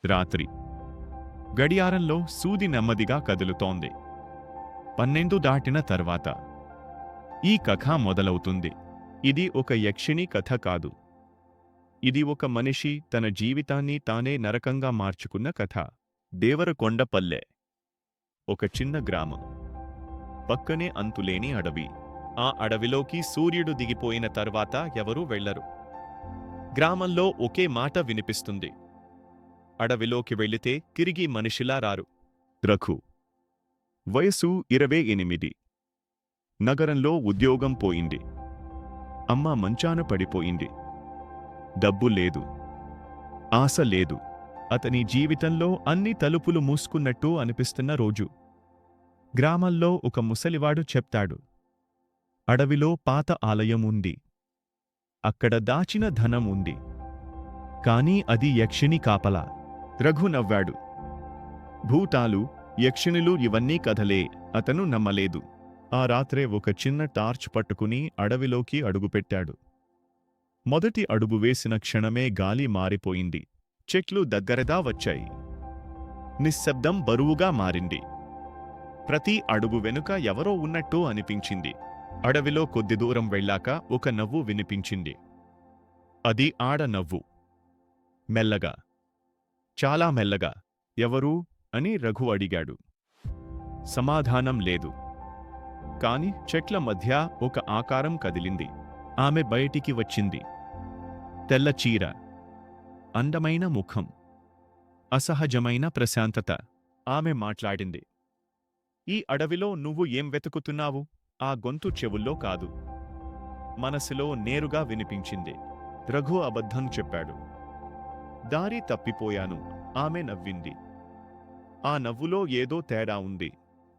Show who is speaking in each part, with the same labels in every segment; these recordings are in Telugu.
Speaker 1: రాత్రి. గడియారంలో సూది నెమ్మదిగా కదులుతోంది. 12 దాటిన తర్వాత ఈ కథ మొదలవుతుంది. ఇది ఒక యక్షిణి కథ కాదు. ఇది ఒక మనిషి తన జీవితాన్ని తానే నరకంగా మార్చుకున్న కథ. దేవరకొండపల్లె ఒక చిన్న గ్రామం. పక్కనే అంతులేని అడవి. ఆ అడవిలోకి సూర్యుడు దిగిపోయిన తర్వాత ఎవరూ వెళ్లరు. గ్రామంలో ఒకే మాట వినిపిస్తుంది. అడవిలోకి వెళితే తిరిగి మనిషిలా రారు. రఘు వయసు 28. నగరంలో ఉద్యోగం పోయింది. అమ్మ మంచాన పడిపోయింది. డబ్బు లేదు, ఆశ లేదు. అతని జీవితంలో అన్ని తలుపులు మూసుకున్నట్టు అనిపిస్తున్న రోజు. గ్రామంలో ఒక ముసలివాడు చెప్తాడు, అడవిలో పాత ఆలయం ఉంది. అక్కడ దాచిన ధనం ఉంది. కాని అది యక్షిణి కాపలా. రఘు నవ్వాడు. భూతాలు, యక్షిణులు ఇవన్నీ కథలే. అతను నమ్మలేదు. ఆ రాత్రే ఒక చిన్న టార్చ్ పట్టుకుని అడవిలోకి అడుగుపెట్టాడు. మొదటి అడుగు వేసిన క్షణమే గాలి మారిపోయింది. చెట్లు దగ్గరగా వచ్చాయి. నిశ్శబ్దం బరువుగా మారింది. ప్రతి అడుగు వెనుక ఎవరో ఉన్నట్టు అనిపించింది. అడవిలో కొద్ది దూరం వెళ్ళాక ఒక నవ్వు వినిపించింది. అది ఆడ నవ్వు. మెల్లగా, చాలా మెల్లగా. ఎవరు అని రఘు అడిగాడు. సమాధానం లేదు. కాని చెట్ల మధ్య ఒక ఆకారం కదిలింది. ఆమె బయటికి వచ్చింది. తెల్ల చీర, అందమైన ముఖం, అసహజమైన ప్రశాంతత. ఆమె మాట్లాడింది. ఈ అడవిలో నువ్వు ఏం వెతుకుతున్నావు? ఆ గొంతు చెవుల్లో కాదు, మనసులో నేరుగా వినిపించింది. రఘు అబద్ధం చెప్పాడు. దారి తప్పిపోయాను. ఆమె నవ్వింది. ఆ నవ్వులో ఏదో తేడా ఉంది.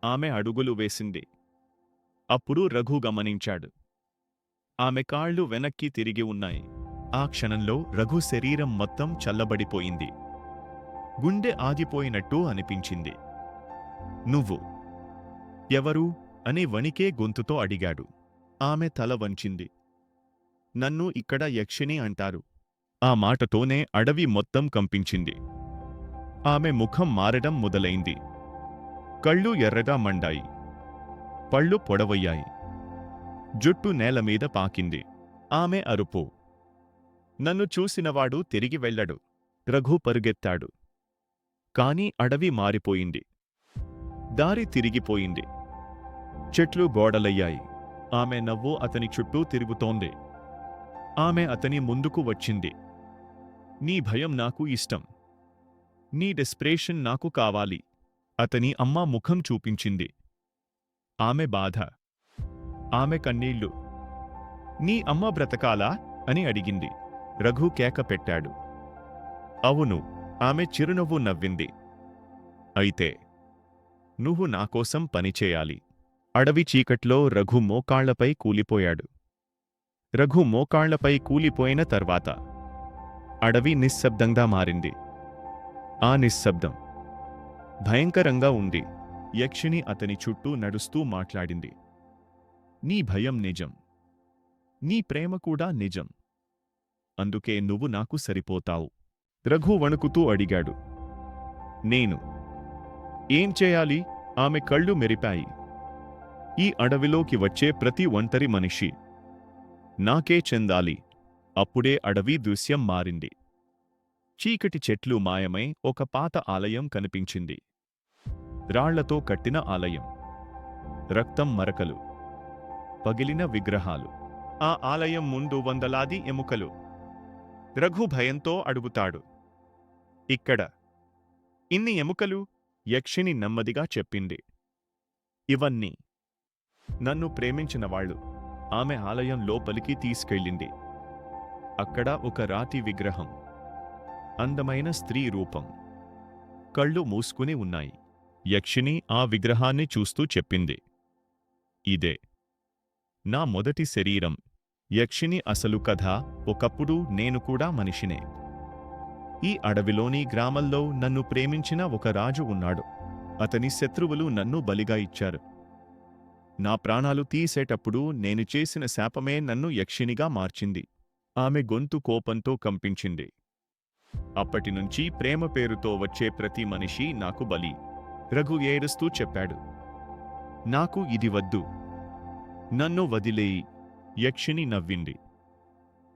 Speaker 1: ఆమె అడుగులు వేసింది. అప్పుడు రఘు గమనించాడు. ఆమె కాళ్ళు వెనక్కి తిరిగి ఉన్నాయి. ఆ క్షణంలో రఘు శరీరం మొత్తం చల్లబడిపోయింది. గుండె ఆగిపోయినట్టు అనిపించింది. నువ్వు ఎవరు అని వణికే గొంతుతో అడిగాడు. ఆమె తల వంచింది. నన్ను ఇక్కడ యక్షిణి అంటారు. ఆ మాటతోనే అడవి మొత్తం కంపించింది. ఆమె ముఖం మారడం మొదలైంది. కళ్ళు ఎర్రగా మండాయి. పళ్ళు పొడవయ్యాయి. జుట్టు నేలమీద పాకింది. ఆమె అరుపు. నన్ను చూసినవాడు తిరిగి వెళ్ళడు. రఘు పరుగెత్తాడు. కాని అడవి మారిపోయింది. దారి తిరిగిపోయింది. చెట్లు గోడలయ్యాయి. ఆమె నవ్వు అతని చుట్టూ తిరుగుతోంది. ఆమె అతని ముందుకు వచ్చింది. నీ భయం నాకు ఇష్టం. నీ డెస్పరేషన్ నాకు కావాలి. అతని అమ్మ ముఖం చూపించింది. ఆమె బాధ, ఆమె కన్నీళ్లు. నీ అమ్మ బ్రతకాలా అని అడిగింది. రఘు కేక పెట్టాడు. అవును. ఆమె చిరునవ్వు నవ్వింది. అయితే నువ్వు నాకోసం పనిచేయాలి. అడవి చీకట్లో రఘు మోకాళ్లపై కూలిపోయాడు. రఘు మోకాళ్లపై కూలిపోయిన తర్వాత అడవి నిశ్శబ్దంగా మారింది. ఆ నిశ్శబ్దం భయంకరంగా ఉంది. యక్షిణి అతని చుట్టూ నడుస్తూ మాట్లాడింది. నీ భయం నిజం. నీ ప్రేమ కూడా నిజం. అందుకే నువ్వు నాకు సరిపోతావు. రఘు వణుకుతూ అడిగాడు. నేను ఏం చేయాలి? ఆమె కళ్ళు మెరిపాయి. ఈ అడవిలోకి వచ్చే ప్రతి ఒంటరి మనిషి నాకే చెందాలి. అప్పుడే అడవి దృశ్యం మారింది. చీకటి చెట్లు మాయమై ఒక పాత ఆలయం కనిపించింది. రాళ్లతో కట్టిన ఆలయం. రక్తం మరకలు, పగిలిన విగ్రహాలు. ఆ ఆలయం ముందు వందలాది ఎముకలు. రఘు భయంతో అడుగుతాడు. ఇక్కడ ఇన్ని ఎముకలు? యక్షిణి నెమ్మదిగా చెప్పింది. ఇవన్నీ నన్ను ప్రేమించినవాళ్లు. ఆమె ఆలయం లోపలికి తీసుకెళ్ళింది. అక్కడ ఒక రాతి విగ్రహం. అందమైన స్త్రీ రూపం. కళ్ళు మూసుకుని ఉన్నాయి. యక్షిణి ఆ విగ్రహాన్ని చూస్తూ చెప్పింది. ఇదే నా మొదటి శరీరం. యక్షిణి అసలు కథ. ఒకప్పుడు నేను కూడా మనిషినే. ఈ అడవిలోని గ్రామంలో నన్ను ప్రేమించిన ఒక రాజు ఉన్నాడు. అతని శత్రువులు నన్ను బలిగా ఇచ్చారు. నా ప్రాణాలు తీసేటప్పుడు నేను చేసిన శాపమే నన్ను యక్షిణిగా మార్చింది. ఆమె గొంతు కోపంతో కంపించింది. అప్పటినుంచి ప్రేమ పేరుతో వచ్చే ప్రతి మనిషి నాకు బలి. రఘు ఏడుస్తూ చెప్పాడు. నాకు ఇది వద్దు. నన్ను వదిలేయి. యక్షిణి నవ్వింది.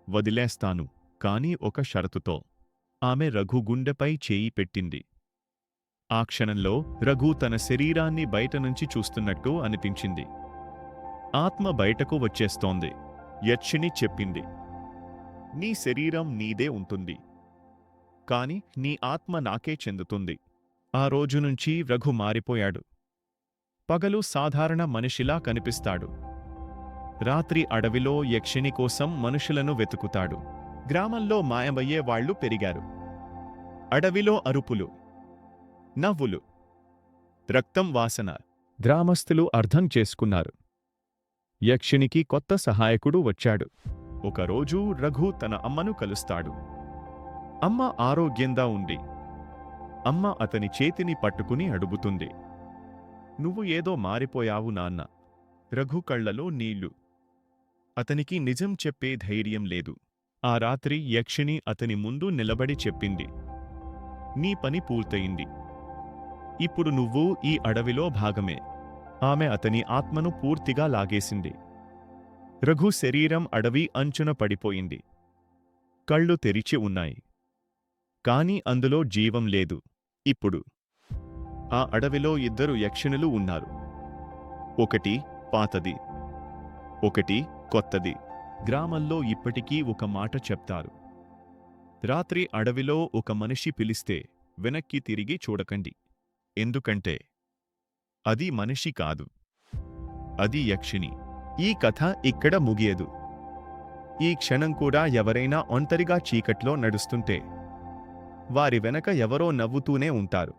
Speaker 1: వదిలేస్తాను, కాని ఒక షరతుతో. ఆమె రఘు గుండెపై చేయి పెట్టింది. ఆ క్షణంలో రఘు తన శరీరాన్ని బయటనుంచి చూస్తున్నట్టు అనిపించింది. ఆత్మ బయటకు వచ్చేస్తోంది. యక్షిణి చెప్పింది, నీ శరీరం నీదే ఉంటుంది, కాని నీ ఆత్మ నాకే చెందుతుంది. ఆ రోజునుంచి రఘు మారిపోయాడు. పగలు సాధారణ మనిషిలా కనిపిస్తాడు. రాత్రి అడవిలో యక్షిణి కోసం మనుషులను వెతుకుతాడు. గ్రామంలో మాయమయ్యే వాళ్లు పెరిగారు. అడవిలో అరుపులు, నవ్వులు, రక్తం వాసన. గ్రామస్థులు అర్థం చేసుకున్నారు. యక్షిణికి కొత్త సహాయకుడు వచ్చాడు. ఒకరోజు రఘు తన అమ్మను కలుస్తాడు. అమ్మ ఆరోగ్యంగా ఉంది. అమ్మ అతని చేతిని పట్టుకుని అడుగుతుంది, నువ్వు ఏదో మారిపోయావు నాన్న. రఘు కళ్లలో నీళ్లు. అతనికి నిజం చెప్పే ధైర్యం లేదు. ఆ రాత్రి యక్షిణి అతని ముందు నిలబడి చెప్పింది, నీ పని పూర్తయింది. ఇప్పుడు నువ్వు ఈ అడవిలో భాగమే. ఆమె అతని ఆత్మను పూర్తిగా లాగేసింది. రఘు శరీరం అడవి అంచున పడిపోయింది. కళ్ళు తెరిచి ఉన్నాయి, కాని అందులో జీవం లేదు. ఇప్పుడు ఆ అడవిలో ఇద్దరు యక్షిణులు ఉన్నారు. ఒకటి పాతది, ఒకటి కొత్తది. గ్రామంలో ఇప్పటికీ ఒక మాట చెప్తారు, రాత్రి అడవిలో ఒక మనిషి పిలిస్తే వెనక్కి తిరిగి చూడకండి. ఎందుకంటే అది మనిషి కాదు, అది యక్షిణి. ఈ కథ ఇక్కడ ముగియదు. ఈ క్షణం కూడా ఎవరైనా ఒంటరిగా చీకట్లో నడుస్తుంటే వారి వెనక ఎవరో నవ్వుతూనే ఉంటారు.